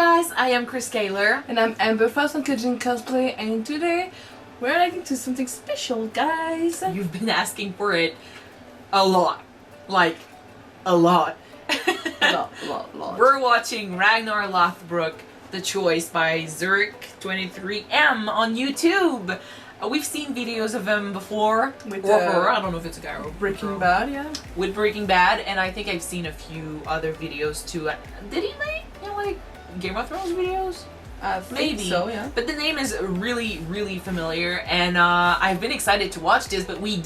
guys, I am Chris Kaler. And I'm Amber from Kitchen Cosplay, and today we're reacting to something special, guys. You've been asking for it a lot. Like, a lot. a lot. We're watching Ragnar Lothbrok, The Choice by Zurich23M on YouTube. We've seen videos of him before, With, or her, I don't know if it's a guy or a Breaking girl. Bad, yeah. With Breaking Bad, and I think I've seen a few other videos too. Did he make, like, Game of Thrones videos? I think Maybe. so, yeah. But the name is really, really familiar, and I've been excited to watch this, but we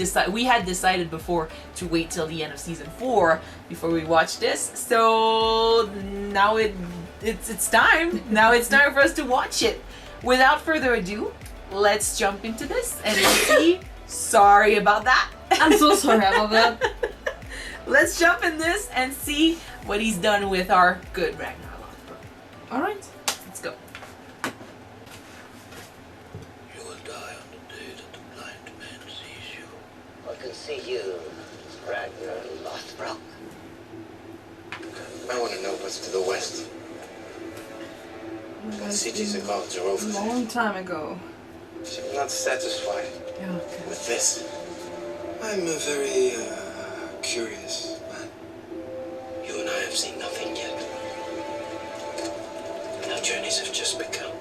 had decided before to wait till the end of season 4 before we watch this, so now it's time. Now it's time for us to watch it. Without further ado, let's jump into this and see. Sorry about that. I'm so sorry about that. Let's jump in this and see what he's done with our good Ragnar Lothbrok. Alright. Let's go. You will die on the day that the blind man sees you. I can see you, Ragnar Lothbrok. I want to know what's to the west. What cities and gods are over A there? long time ago. I'm not satisfied Yeah, okay. with this. I'm a very curious man. You and I have seen nothing yet. And our journeys have just begun.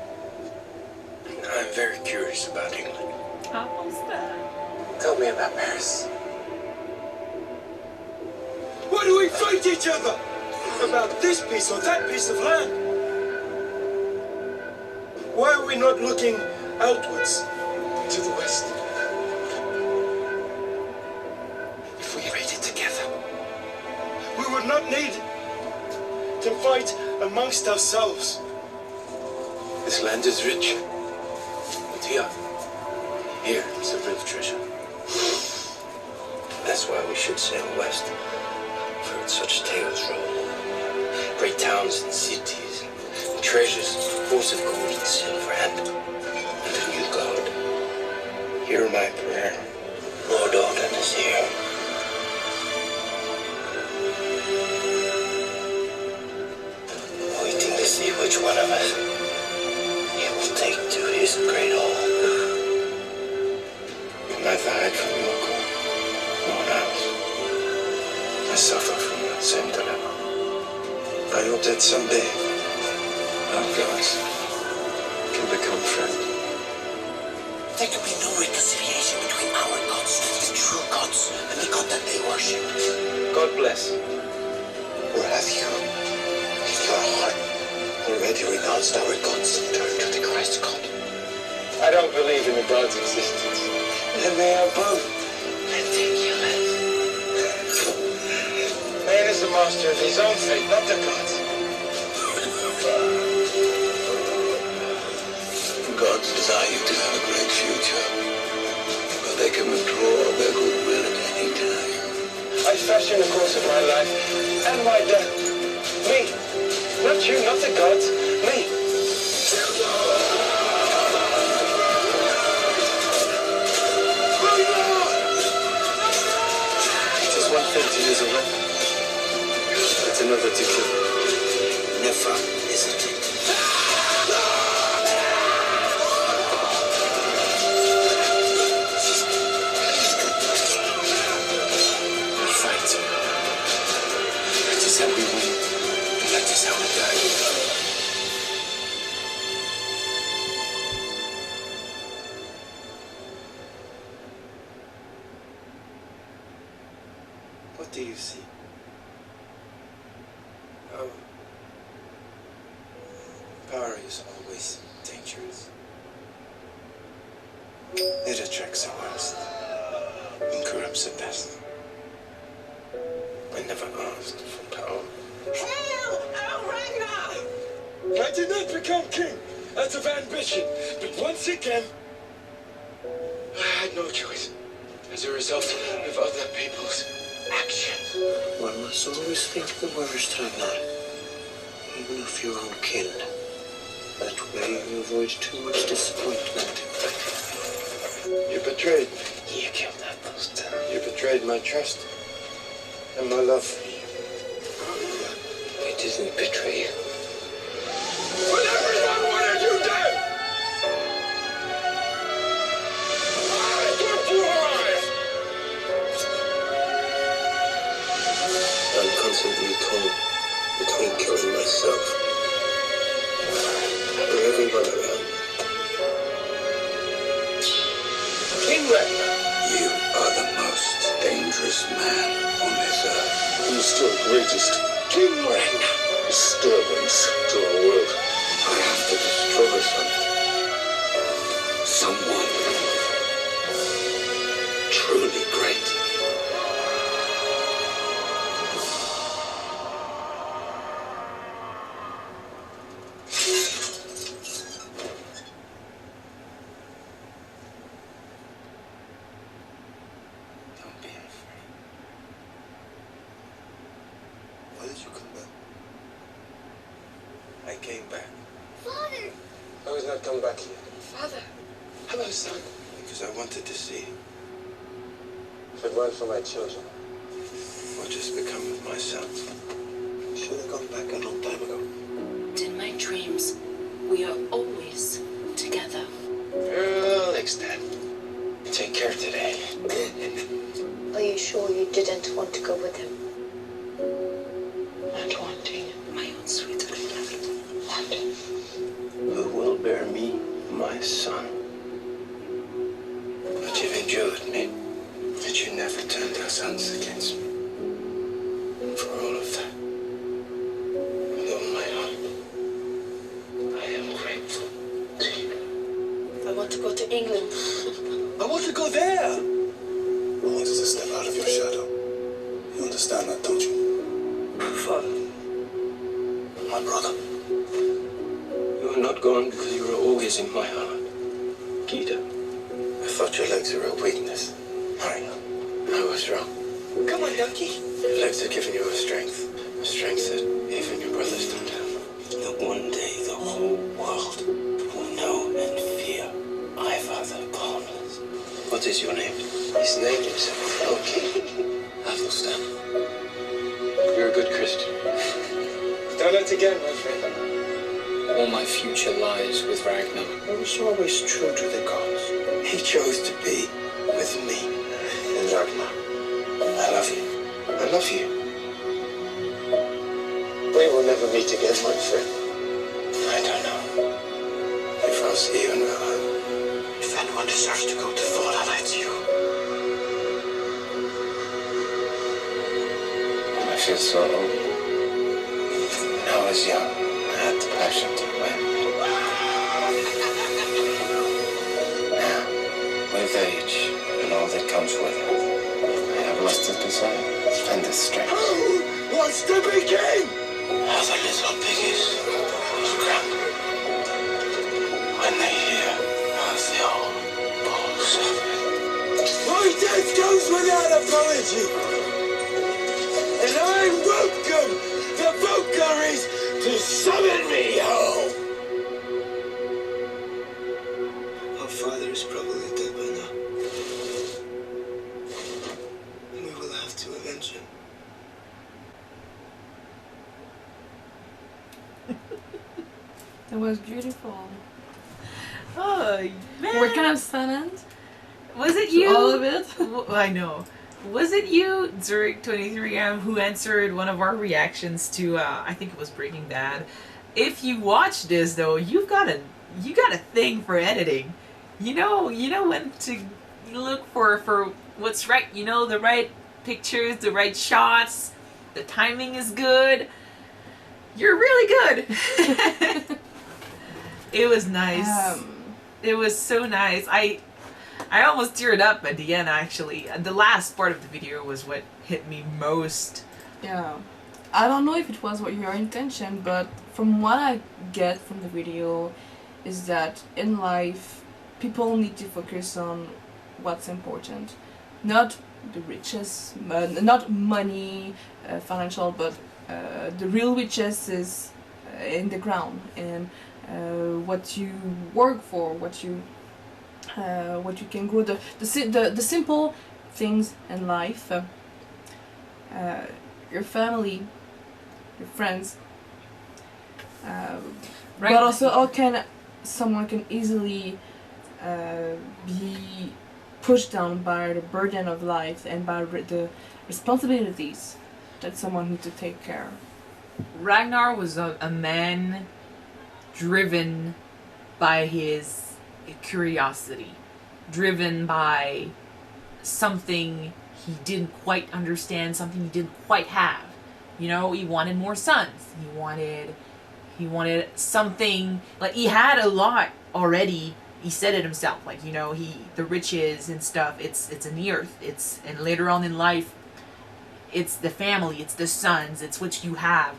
And I'm very curious about England. Almost done. Tell me about Paris. Why do we fight each other? About this piece or that piece of land? Why are we not looking outwards to the west? If we made it together, we would not need to fight amongst ourselves. This land is rich, but here is a real treasure. That's why we should sail west, for such tales roll. Great towns and cities, and treasures, force of gold and silver, and a new god. Hear my prayer. Lord Odin is here. Waiting to see which one of us he will take to his great hall. You'll neither hide from your call, nor ours. I suffer from that same dilemma. I hope that someday our gods can become friends. There can be no reconciliation between our gods, the true gods, and the god that they worship. God bless. Or have you, in your heart, already renounced our gods and turned to the Christ God? I don't believe in a god's existence. Then they are both ridiculous. Man is the master of his own fate, not the gods. Gods desire you to have a great future, but they can withdraw their goodwill at any time. I fashion the course of my life and my death. Me. Not you, not the gods. Me. Just one thing to use a weapon. That's another to kill. Never hesitate. That we win, and that is how we die. What do you see? Oh, power is always dangerous. It attracts the worst and corrupts the best. I never asked for power. Hail, El Ragnar! I did not become king out of ambition, but once again, I had no choice as a result of other people's actions. One must always think the worst, Ragnar, even of your own kin. That way you avoid too much disappointment. You betrayed me. You killed that post. You betrayed my trust and my love for you. I didn't betray you. But everyone wanted you dead! I kept you alive! I'm constantly torn between killing myself or everyone around me. King Ragnar! You are the most dangerous man on this earth. Who's still greatest? King Ragnar! Disturbance to our world. I have to destroy something. Someone truly great. Don't be afraid. Why did you come back? I came back. Father! I was not come back here. Father! Hello, son. Because I wanted to see you. If it weren't for my children, what just become of my sons? I should have gone back a long time ago. In my dreams, we are always together. Relax, Dad. Take care today. Are you sure you didn't want to go with him? Not wanting. My own sweetheart. Who will bear me, my son? But you've endured me. That you never turned our sons against me. For all of that, with all my heart, I am grateful to you. I want to go to England. I want to go there. I wanted to step out of your shadow. You understand that, don't you? Father. My brother. You are not gone because you are always in my heart. Gita. I thought your legs were a weakness. I was wrong. Come on, donkey. Your legs have given you a strength that even your brothers don't have. That one day the whole world will know and fear my father, Paulus. What is your name? His name is Okay. Athelstan. You're a good Christian. Tell that again, my friend. All my future lies with Ragnar. I was always true to the gods. He chose to be with me and Ragnar. I love you. I love you. We will never meet again, my friend. I don't know if I'll see you in real life. If anyone deserves to go to Valhalla, it's you. I feel so old. When I was young, I had the passion to win. Now, with age and all that comes with it, I have lost the desire and the strength. Who wants to be king? How the little piggies will grumble when they hear how the old bull suffered. My death goes without apology, and I'm welcome the Valkyries to summon me home. Our father is probably dead by now. We will have to avenge him. That was beautiful. Oh man! We're kind of silent. Was it to you? all of it. I know. Was it you, Zurich23M, who answered one of our reactions to I think it was Breaking Bad? If you watch this though, you got a thing for editing. You know when to look for what's right. You know, the right pictures, the right shots. The timing is good. You're really good. It was nice. It was so nice. I almost teared up at the end, actually. The last part of the video was what hit me most. Yeah. I don't know if it was your intention, but from what I get from the video is that in life, people need to focus on what's important. Not the riches, not money, financial, but the real riches is in the ground, and what you work for, what you can grow, the simple things in life, your family, your friends, Right. But also, how can someone can easily be pushed down by the burden of life and by the responsibilities that someone needs to take care of. Ragnar was a man driven by his curiosity, driven by something he didn't quite understand, something he didn't quite have. You know, he wanted more sons. He wanted something, like, he had a lot already. He said it himself, like, you know, the riches and stuff, it's in the earth, and later on in life, it's the family, it's the sons, it's what you have.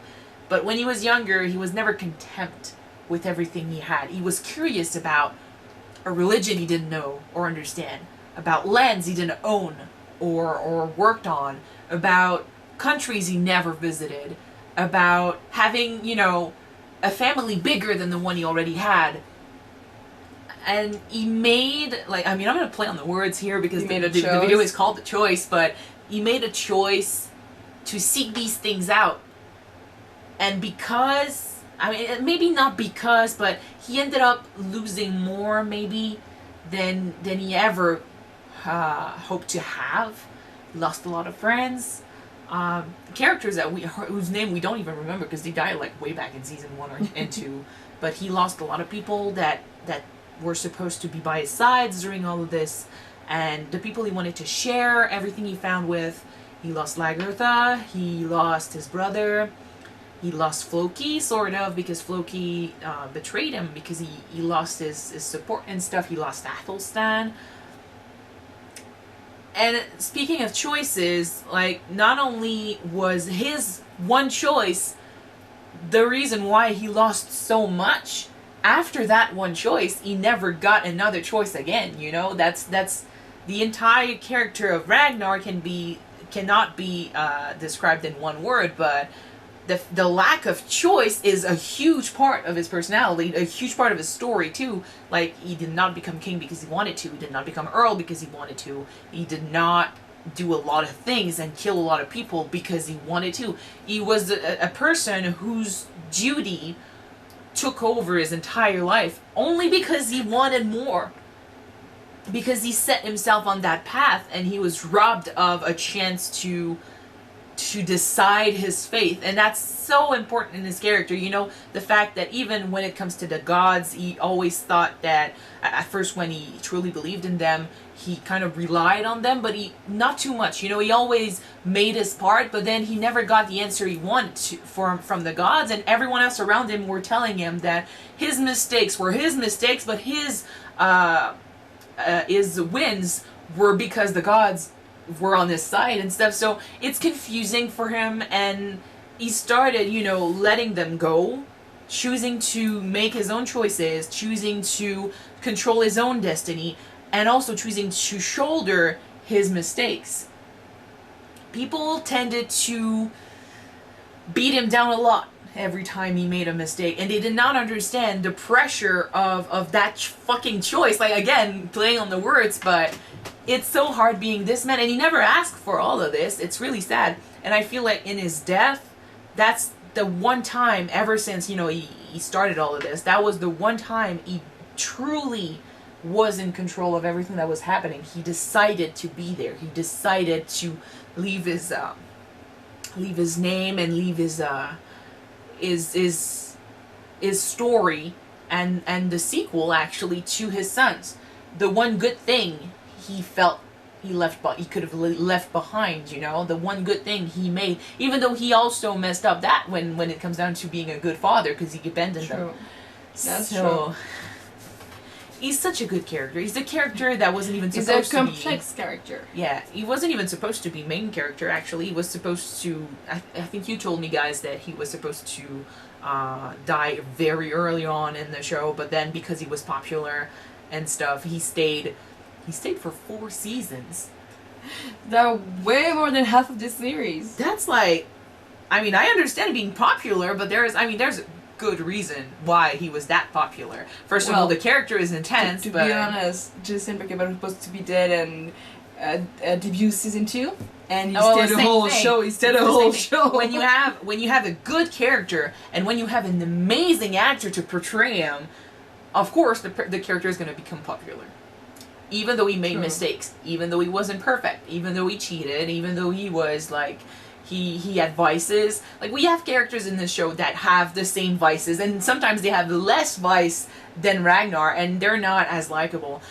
But when he was younger, he was never content with everything he had. He was curious about a religion he didn't know or understand, about lands he didn't own or worked on, about countries he never visited, about having, you know, a family bigger than the one he already had. And he made, like, I mean, I'm going to play on the words here because the video is called The Choice, but he made a choice to seek these things out. And because, I mean, maybe not because, but he ended up losing more, maybe, than he ever hoped to have. He lost a lot of friends. Characters that whose name we don't even remember because they died, like, way back in season 1 and 2. But he lost a lot of people that were supposed to be by his sides during all of this, and the people he wanted to share everything he found with. He lost Lagertha, he lost his brother, he lost Floki, sort of, because Floki betrayed him because he lost his support and stuff. He lost Athelstan. And speaking of choices, like, not only was his one choice the reason why he lost so much, after that one choice, he never got another choice again, you know? That's the entire character of Ragnar cannot be described in one word, but the lack of choice is a huge part of his personality, a huge part of his story too. Like, he did not become king because he wanted to, he did not become earl because he wanted to, he did not do a lot of things and kill a lot of people because he wanted to. He was a person whose duty took over his entire life only because he wanted more, because he set himself on that path and he was robbed of a chance to decide his faith. And that's so important in his character, you know, the fact that even when it comes to the gods, he always thought that at first, when he truly believed in them, he kind of relied on them, but he not too much, you know. He always made his part, but then he never got the answer he wanted from the gods, and everyone else around him were telling him that his mistakes were his mistakes, but his wins were because the gods were on his side and stuff. So it's confusing for him, and he started, you know, letting them go, choosing to make his own choices, choosing to control his own destiny, and also choosing to shoulder his mistakes. People tended to beat him down a lot every time he made a mistake, and they did not understand the pressure of that fucking choice. Like, again, playing on the words, but it's so hard being this man, and he never asked for all of this. It's really sad. And I feel like in his death, that's the one time ever since, you know, he started all of this, that was the one time he truly was in control of everything that was happening. He decided to be there. He decided to leave his name and leave his story and the sequel, actually, to his sons. The one good thing he felt he could have left behind, you know, the one good thing he made, even though he also messed up that when it comes down to being a good father, because he abandoned them. That's true. He's such a good character. He's a character that wasn't even supposed to be... He's a complex character. Yeah, he wasn't even supposed to be main character, actually. He was supposed to... I think you told me, guys, that he was supposed to die very early on in the show, but then because he was popular and stuff, he stayed for 4 seasons. That's way more than half of this series. That's like... I mean, I understand being popular, but there's good reason why he was that popular. First of all, the character is intense, to but... be honest, Jason Beckett was supposed to be dead, and debut season 2, and he Oh, stayed the a same whole thing. show. He stayed It's a the whole same thing. show. When you have a good character and when you have an amazing actor to portray him, of course the character is going to become popular. Even though he made True. mistakes, even though he wasn't perfect, even though he cheated, even though he was like he had vices. Like, we have characters in this show that have the same vices, and sometimes they have less vice than Ragnar, and they're not as likable.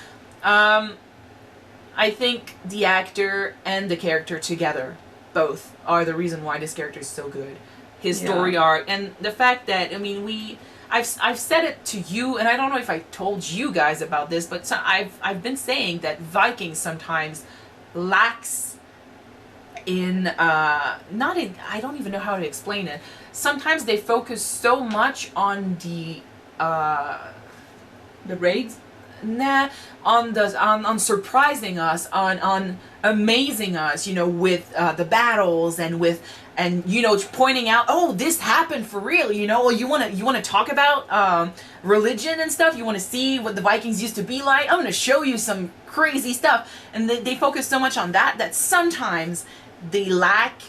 I think the actor and the character together, both, are the reason why this character is so good. His story arc, and the fact that, I mean, I've said it to you, and I don't know if I told you guys about this, but I've been saying that Vikings sometimes lacks in not in, I don't even know how to explain it. Sometimes they focus so much on the raids. On surprising us, on amazing us, with the battles and pointing out, oh, this happened for real, or you want to talk about religion and stuff, you want to see what the Vikings used to be like, I'm going to show you some crazy stuff, and they focus so much on that sometimes they lack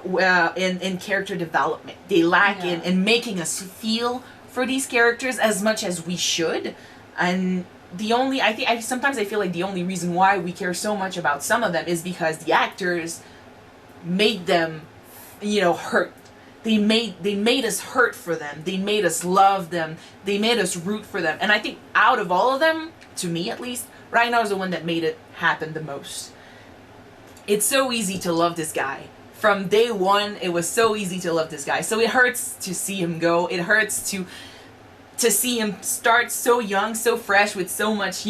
in character development. They lack in making us feel for these characters as much as we should. And sometimes I feel like the only reason why we care so much about some of them is because the actors made them, hurt. They made us hurt for them. They made us love them. They made us root for them. And I think out of all of them, to me at least, Ragnar's the one that made it happen the most. It's so easy to love this guy. From day one, it was so easy to love this guy. So it hurts to see him go. It hurts to see him start so young, so fresh, with so much,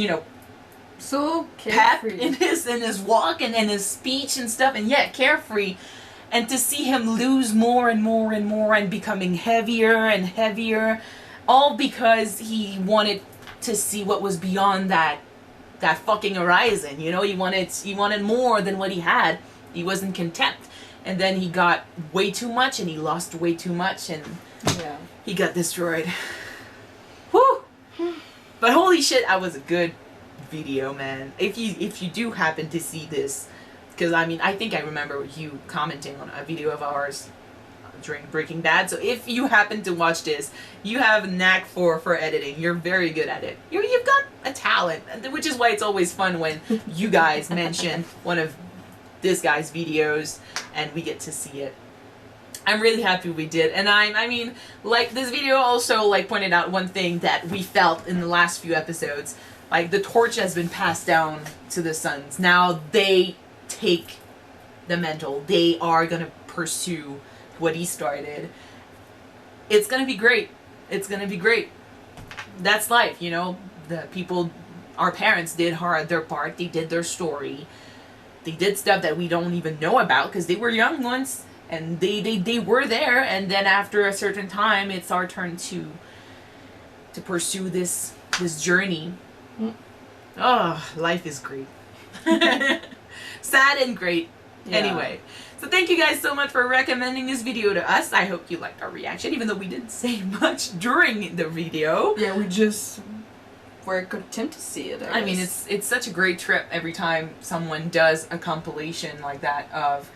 So pep carefree. in his walk and his speech and stuff, and yet carefree. And to see him lose more and more and more and becoming heavier and heavier, all because he wanted to see what was beyond that fucking horizon. He wanted more than what he had. He wasn't content. And then he got way too much, and he lost way too much, and he got destroyed. Whew! But holy shit, that was a good video, man. If you do happen to see this, because I think I remember you commenting on a video of ours during Breaking Bad. So if you happen to watch this, you have a knack for editing. You're very good at it. You've got a talent, which is why it's always fun when you guys mention one of this guy's videos and we get to see it. I'm really happy we did. And I mean, like, this video also, like, pointed out one thing that we felt in the last few episodes. Like, the torch has been passed down to the sons. Now they take the mantle. They are gonna pursue what he started. It's gonna be great. It's gonna be great. That's life, The people, our parents did their part. They did their story. They did stuff that we don't even know about because they were young once. And they were there, and then after a certain time, it's our turn to pursue this journey. Oh, life is great. Sad and great. Yeah. Anyway, so thank you guys so much for recommending this video to us. I hope you liked our reaction, even though we didn't say much during the video. Yeah, we just were content to see it. I mean, it's such a great trip every time someone does a compilation like that of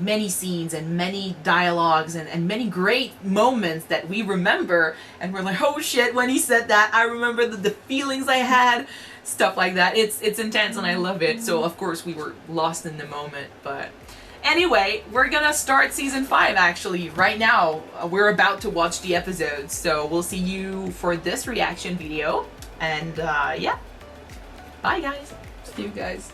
many scenes and many dialogues and many great moments that we remember, and we're like, oh shit, when he said that, I remember the feelings I had, stuff like that. It's intense and I love it. So of course we were lost in the moment. But anyway, we're gonna start season 5 actually right now. We're about to watch the episodes, so we'll see you for this reaction video. And yeah, bye guys. See you guys.